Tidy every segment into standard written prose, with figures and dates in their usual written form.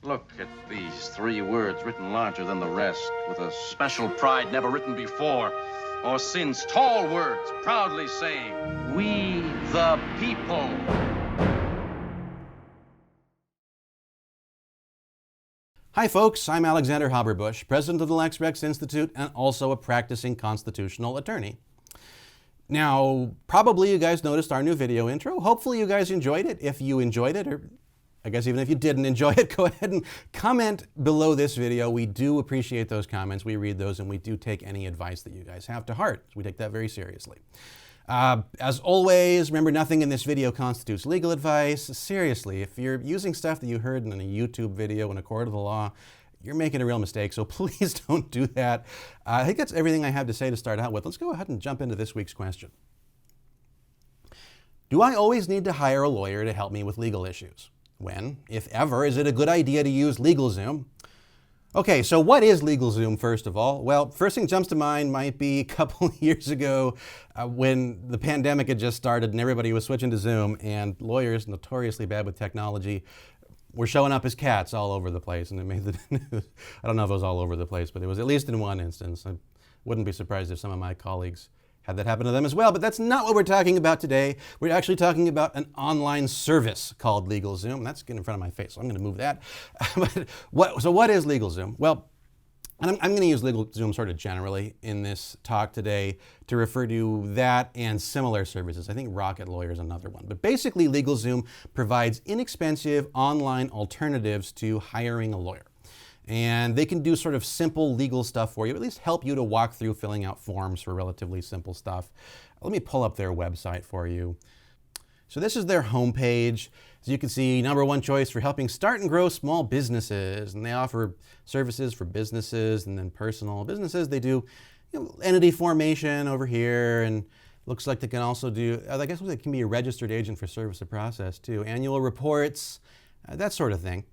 Look at these 3 words written larger than the rest, with a special pride never written before or since. Tall words proudly saying, "We the people." Hi folks, I'm Alexander Haberbush, president of the Lex Rex Institute and also a practicing constitutional attorney. Now, probably you guys noticed our new video intro. Hopefully you guys enjoyed it. If you enjoyed it, or I guess even if you didn't enjoy it, go ahead and comment below this video. We do appreciate those comments. We read those and we do take any advice that you guys have to heart. We take that very seriously. As always, remember, nothing in this video constitutes legal advice. Seriously, if you're using stuff that you heard in a YouTube video in a court of the law, you're making a real mistake, so please don't do that. I think that's everything I have to say to start out with. Let's go ahead and jump into this week's question. Do I always need to hire a lawyer to help me with legal issues? When, if ever, is it a good idea to use LegalZoom? Okay, so what is LegalZoom, first of all? Well, first thing jumps to mind might be a couple of years ago when the pandemic had just started and everybody was switching to Zoom, and lawyers, notoriously bad with technology, were showing up as cats all over the place, and it made the news. I don't know if it was all over the place, but it was at least in one instance. I wouldn't be surprised if some of my colleagues had that happen to them as well, but that's not what we're talking about today. We're actually talking about an online service called LegalZoom. That's getting in front of my face, so I'm going to move that. So what is LegalZoom? Well, and I'm going to use LegalZoom sort of generally in this talk today to refer to that and similar services. I think Rocket Lawyer is another one. But basically, LegalZoom provides inexpensive online alternatives to hiring a lawyer. And they can do sort of simple legal stuff for you, at least help you to walk through filling out forms for relatively simple stuff. Let me pull up their website for you. So this is their homepage. As you can see, #1 choice for helping start and grow small businesses. And they offer services for businesses and then personal businesses. They do entity formation over here, and looks like they can also do, I guess they can be a registered agent for service of process too. Annual reports, that sort of thing.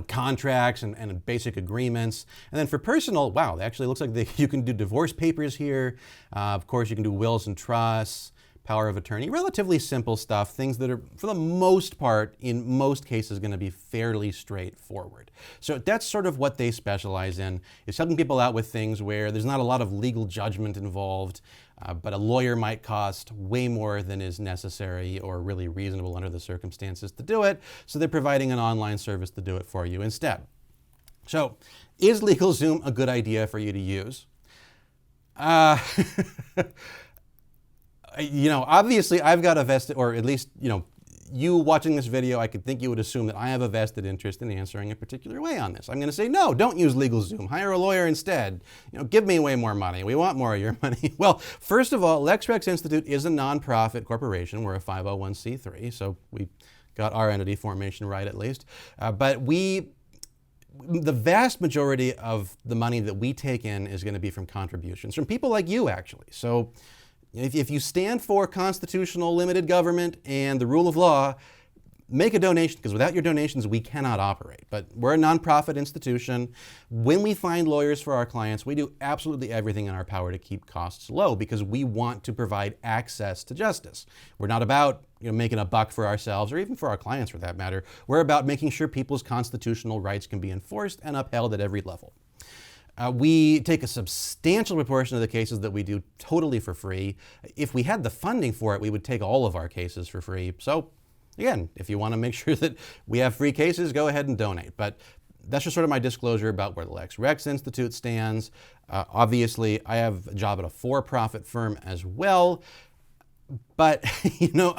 Contracts and basic agreements. And then for personal, wow, it actually looks like you can do divorce papers here. Of course, you can do wills and trusts, power of attorney, relatively simple stuff, things that are, for the most part, in most cases, going to be fairly straightforward. So that's sort of what they specialize in, is helping people out with things where there's not a lot of legal judgment involved, but a lawyer might cost way more than is necessary or really reasonable under the circumstances to do it. So they're providing an online service to do it for you instead. So is LegalZoom a good idea for you to use? Obviously I've got a vested, or at least, you watching this video, I could think you would assume that I have a vested interest in answering a particular way on this. I'm going to say, no, don't use LegalZoom. Hire a lawyer instead. Give me way more money. We want more of your money. Well, first of all, Lex Rex Institute is a nonprofit corporation. We're a 501c3, so we got our entity formation right at least. But the vast majority of the money that we take in is going to be from contributions from people like you, actually. So if you stand for constitutional limited government and the rule of law, make a donation, because without your donations, we cannot operate. But we're a nonprofit institution. When we find lawyers for our clients, we do absolutely everything in our power to keep costs low, because we want to provide access to justice. We're not about making a buck for ourselves, or even for our clients for that matter. We're about making sure people's constitutional rights can be enforced and upheld at every level. We take a substantial proportion of the cases that we do totally for free. If we had the funding for it, we would take all of our cases for free. So again, if you want to make sure that we have free cases, go ahead and donate. But that's just sort of my disclosure about where the Lex Rex Institute stands. Obviously, I have a job at a for-profit firm as well. But,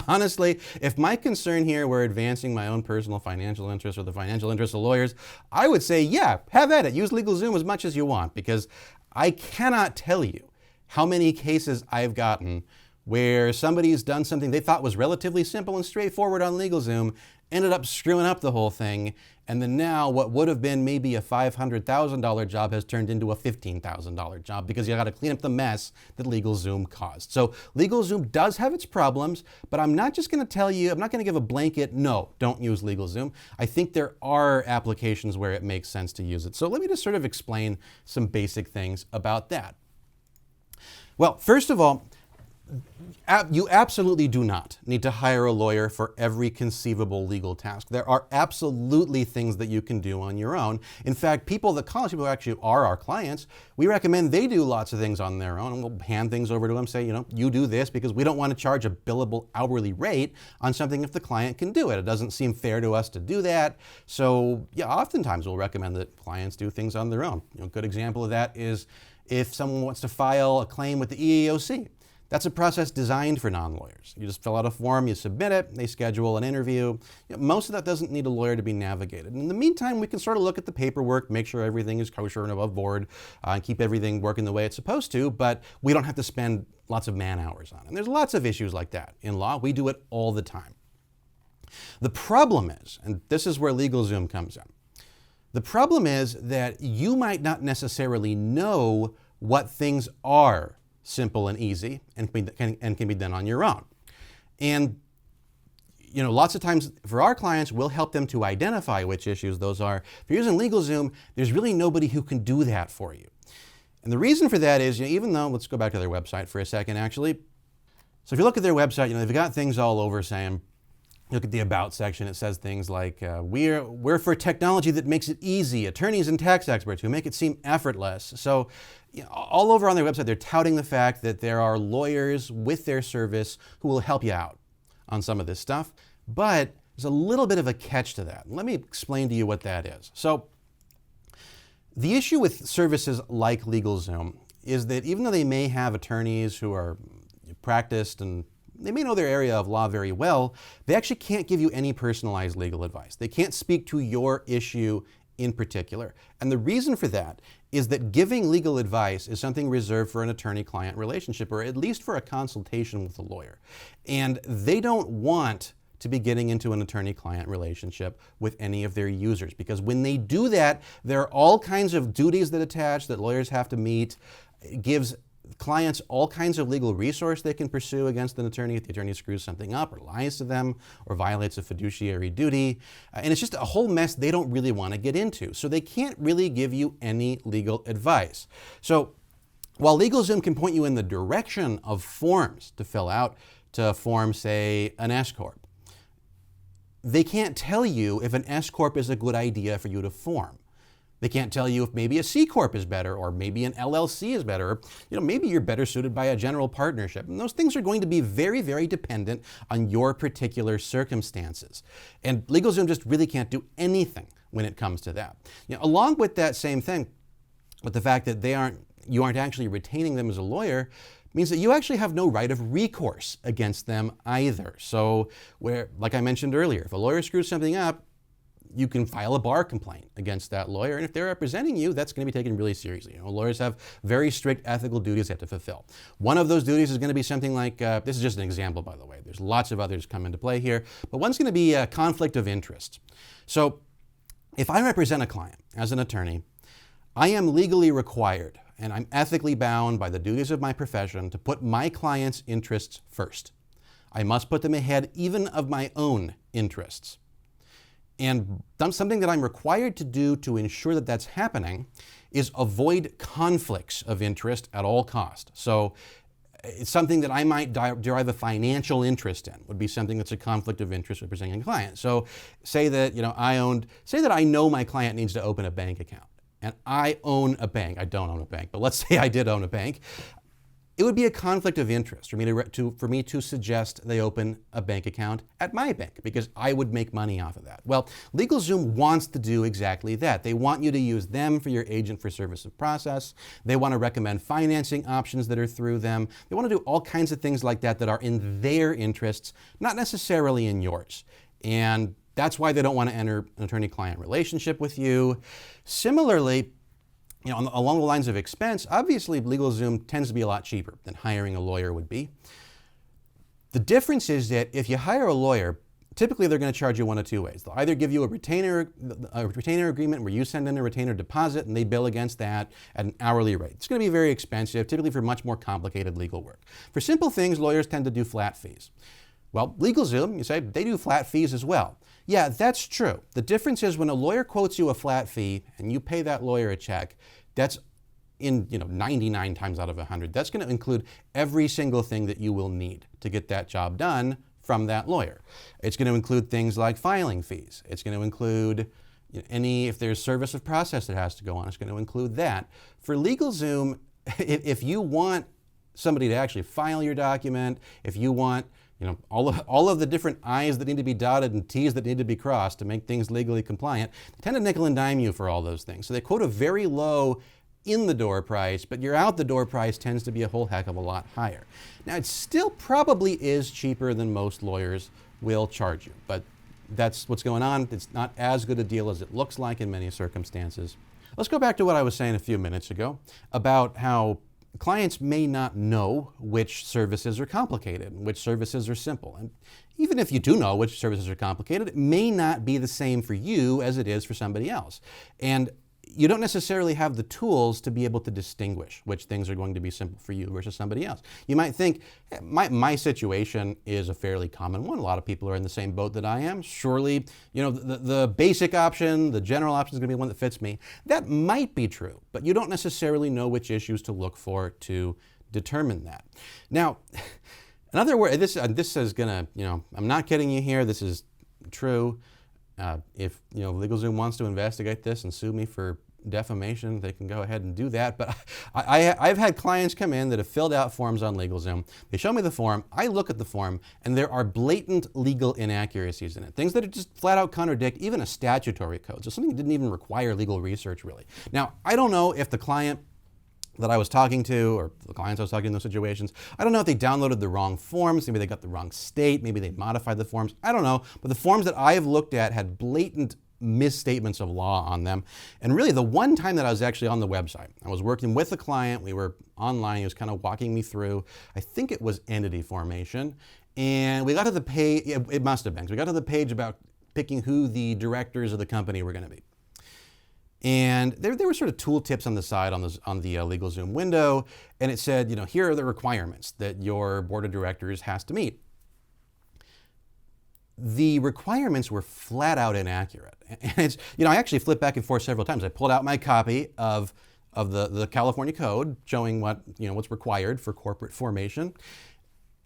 honestly, if my concern here were advancing my own personal financial interests or the financial interests of lawyers, I would say, yeah, have at it. Use LegalZoom as much as you want, because I cannot tell you how many cases I've gotten where somebody's done something they thought was relatively simple and straightforward on LegalZoom, ended up screwing up the whole thing, and then now what would have been maybe a $500,000 job has turned into a $15,000 job, because you got to clean up the mess that LegalZoom caused. So LegalZoom does have its problems, but I'm not just going to tell you, I'm not going to give a blanket, no, don't use LegalZoom. I think there are applications where it makes sense to use it. So let me just sort of explain some basic things about that. Well, first of all, You absolutely do not need to hire a lawyer for every conceivable legal task. There are absolutely things that you can do on your own. In fact, people that call us, people who actually are our clients, we recommend they do lots of things on their own, and we'll hand things over to them, say, you do this, because we don't want to charge a billable hourly rate on something if the client can do it. It doesn't seem fair to us to do that. So yeah, oftentimes we'll recommend that clients do things on their own. A good example of that is if someone wants to file a claim with the EEOC. That's a process designed for non-lawyers. You just fill out a form, you submit it, they schedule an interview. Most of that doesn't need a lawyer to be navigated. In the meantime, we can sort of look at the paperwork, make sure everything is kosher and above board, and keep everything working the way it's supposed to, but we don't have to spend lots of man hours on it. And there's lots of issues like that in law. We do it all the time. The problem is, and this is where LegalZoom comes in, the problem is that you might not necessarily know what things are simple and easy and can be done on your own. And lots of times for our clients, we'll help them to identify which issues those are. If you're using LegalZoom, there's really nobody who can do that for you. And the reason for that is, even though, let's go back to their website for a second actually. So if you look at their website, they've got things all over saying, look at the About section, it says things like, we're for technology that makes it easy, attorneys and tax experts who make it seem effortless. So all over on their website, they're touting the fact that there are lawyers with their service who will help you out on some of this stuff. But there's a little bit of a catch to that. Let me explain to you what that is. So the issue with services like LegalZoom is that even though they may have attorneys who are practiced and they may know their area of law very well, they actually can't give you any personalized legal advice. They can't speak to your issue in particular. And the reason for that is that giving legal advice is something reserved for an attorney-client relationship, or at least for a consultation with a lawyer. And they don't want to be getting into an attorney-client relationship with any of their users, because when they do that, there are all kinds of duties that attach that lawyers have to meet. It gives clients all kinds of legal resource they can pursue against an attorney if the attorney screws something up or lies to them or violates a fiduciary duty. And it's just a whole mess they don't really want to get into. So they can't really give you any legal advice. So while LegalZoom can point you in the direction of forms to fill out to form, say, an S-Corp, they can't tell you if an S-Corp is a good idea for you to form. They can't tell you if maybe a C-Corp is better, or maybe an LLC is better, or maybe you're better suited by a general partnership. And those things are going to be very, very dependent on your particular circumstances. And LegalZoom just really can't do anything when it comes to that. Along with that same thing, with the fact that you aren't actually retaining them as a lawyer, means that you actually have no right of recourse against them either. So like I mentioned earlier, if a lawyer screws something up, you can file a bar complaint against that lawyer, and if they're representing you, that's going to be taken really seriously. Lawyers have very strict ethical duties they have to fulfill. One of those duties is going to be something like, this is just an example, by the way, there's lots of others come into play here, but one's going to be a conflict of interest. So if I represent a client as an attorney, I am legally required, and I'm ethically bound by the duties of my profession to put my client's interests first. I must put them ahead even of my own interests. And something that I'm required to do to ensure that that's happening is avoid conflicts of interest at all costs. So it's something that I might derive a financial interest in, would be something that's a conflict of interest representing a client. So say that I know my client needs to open a bank account, and I own a bank. I don't own a bank, but let's say I did own a bank. It would be a conflict of interest for me to suggest they open a bank account at my bank, because I would make money off of that. Well, LegalZoom wants to do exactly that. They want you to use them for your agent for service of process. They want to recommend financing options that are through them. They want to do all kinds of things like that that are in their interests, not necessarily in yours. And that's why they don't want to enter an attorney-client relationship with you. Similarly, along the lines of expense, obviously LegalZoom tends to be a lot cheaper than hiring a lawyer would be. The difference is that if you hire a lawyer, typically they're going to charge you one of two ways. They'll either give you a retainer agreement where you send in a retainer deposit and they bill against that at an hourly rate. It's going to be very expensive, typically for much more complicated legal work. For simple things, lawyers tend to do flat fees. Well, LegalZoom, you say, they do flat fees as well. Yeah, that's true. The difference is when a lawyer quotes you a flat fee and you pay that lawyer a check, that's in 99 times out of 100, that's going to include every single thing that you will need to get that job done from that lawyer. It's going to include things like filing fees. It's going to include if there's service of process that has to go on, it's going to include that. For LegalZoom, if you want somebody to actually file your document, if you want all of the different I's that need to be dotted and T's that need to be crossed to make things legally compliant, they tend to nickel and dime you for all those things. So they quote a very low in-the-door price, but your out-the-door price tends to be a whole heck of a lot higher. Now, it still probably is cheaper than most lawyers will charge you, but that's what's going on. It's not as good a deal as it looks like in many circumstances. Let's go back to what I was saying a few minutes ago about how clients may not know which services are complicated and which services are simple. And even if you do know which services are complicated, it may not be the same for you as it is for somebody else. And you don't necessarily have the tools to be able to distinguish which things are going to be simple for you versus somebody else. You might think, hey, my situation is a fairly common one. A lot of people are in the same boat that I am. Surely, the basic option, the general option is going to be one that fits me. That might be true, but you don't necessarily know which issues to look for to determine that. Now, another word, this is going to, I'm not kidding you here. This is true. If LegalZoom wants to investigate this and sue me for defamation, they can go ahead and do that. But I've had clients come in that have filled out forms on LegalZoom. They show me the form, I look at the form, and there are blatant legal inaccuracies in it. Things that are just flat out contradict even a statutory code. So something that didn't even require legal research, really. Now, I don't know if the client that I was talking to, or the clients I was talking to in those situations, I don't know if they downloaded the wrong forms, maybe they got the wrong state, maybe they modified the forms, I don't know. But the forms that I have looked at had blatant misstatements of law on them. And really the one time that I was actually on the website, I was working with a client, we were online, he was kind of walking me through, I think it was entity formation, and we got to the page, it must have been, so we got to the page about picking who the directors of the company were going to be. And there were sort of tooltips on the side on the LegalZoom window, and it said, here are the requirements that your board of directors has to meet. The requirements were flat out inaccurate. And it's, I actually flipped back and forth several times. I pulled out my copy of the California code showing what's required for corporate formation.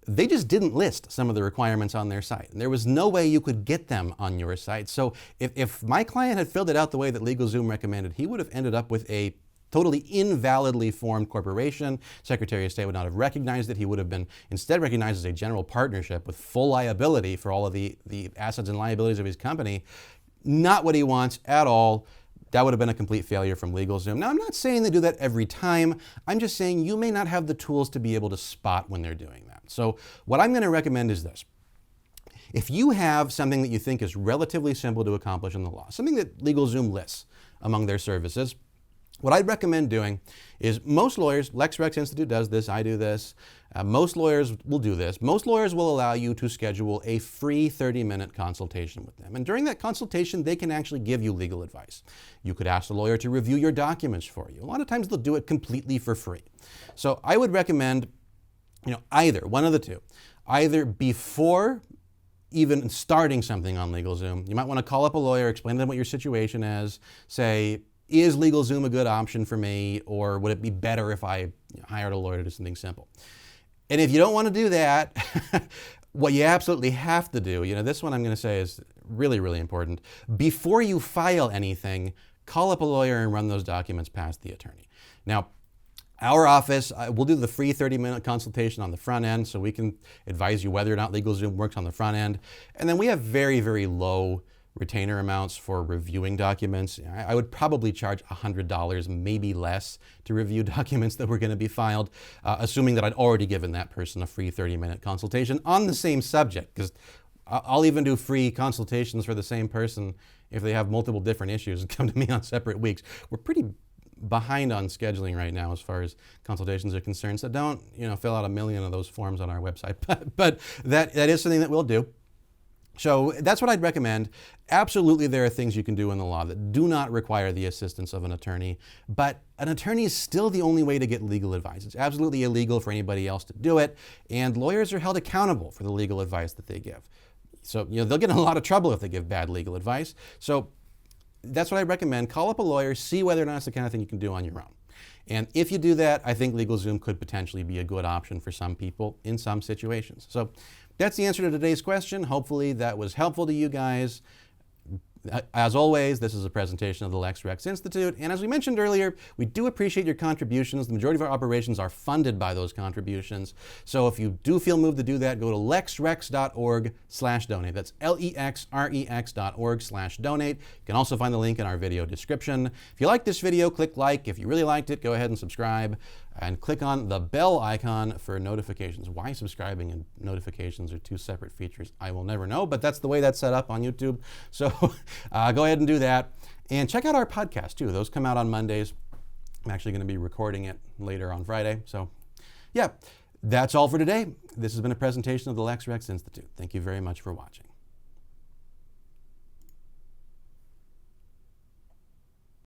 They just didn't list some of the requirements on their site. And there was no way you could get them on your site. So if my client had filled it out the way that LegalZoom recommended, he would have ended up with a totally invalidly formed corporation. Secretary of State would not have recognized it. He would have been instead recognized as a general partnership with full liability for all of the assets and liabilities of his company. Not what he wants at all. That would have been a complete failure from LegalZoom. Now, I'm not saying they do that every time. I'm just saying you may not have the tools to be able to spot when they're doing that. So what I'm going to recommend is this. If you have something that you think is relatively simple to accomplish in the law, something that LegalZoom lists among their services, what I'd recommend doing is most lawyers, LexRex Institute does this, I do this, most lawyers will do this. Most lawyers will allow you to schedule a free 30-minute consultation with them. And during that consultation, they can actually give you legal advice. You could ask the lawyer to review your documents for you. A lot of times they'll do it completely for free. So I would recommend either one of the two. Either before even starting something on LegalZoom, you might want to call up a lawyer, explain to them what your situation is, say, is LegalZoom a good option for me, or would it be better if I hired a lawyer to do something simple? And if you don't want to do that, what you absolutely have to do, this one I'm going to say is really, really important. Before you file anything, call up a lawyer and run those documents past the attorney. Now, our office, we'll do the free 30-minute consultation on the front end so we can advise you whether or not LegalZoom works on the front end. And then we have very, very low retainer amounts for reviewing documents. I would probably charge $100, maybe less, to review documents that were going to be filed, assuming that I'd already given that person a free 30-minute consultation on the same subject, because I'll even do free consultations for the same person if they have multiple different issues and come to me on separate weeks. We're pretty behind on scheduling right now as far as consultations are concerned, so don't fill out 1 million of those forms on our website, but that is something that we'll do. So that's what I'd recommend. Absolutely, there are things you can do in the law that do not require the assistance of an attorney, but an attorney is still the only way to get legal advice. It's absolutely illegal for anybody else to do it, and lawyers are held accountable for the legal advice that they give. So they'll get in a lot of trouble if they give bad legal advice. So that's what I recommend. Call up a lawyer, see whether or not it's the kind of thing you can do on your own. And if you do that, I think LegalZoom could potentially be a good option for some people in some situations. So that's the answer to today's question. Hopefully that was helpful to you guys. As always, this is a presentation of the LexRex Institute, and as we mentioned earlier, we do appreciate your contributions. The majority of our operations are funded by those contributions. So if you do feel moved to do that, go to lexrex.org/donate. That's lexrex.org/donate. You can also find the link in our video description. If you like this video, click like. If you really liked it, go ahead and subscribe. And click on the bell icon for notifications. Why subscribing and notifications are two separate features, I will never know, but that's the way that's set up on YouTube. So go ahead and do that. And check out our podcast too. Those come out on Mondays. I'm actually going to be recording it later on Friday. So yeah, that's all for today. This has been a presentation of the LexRex Institute. Thank you very much for watching.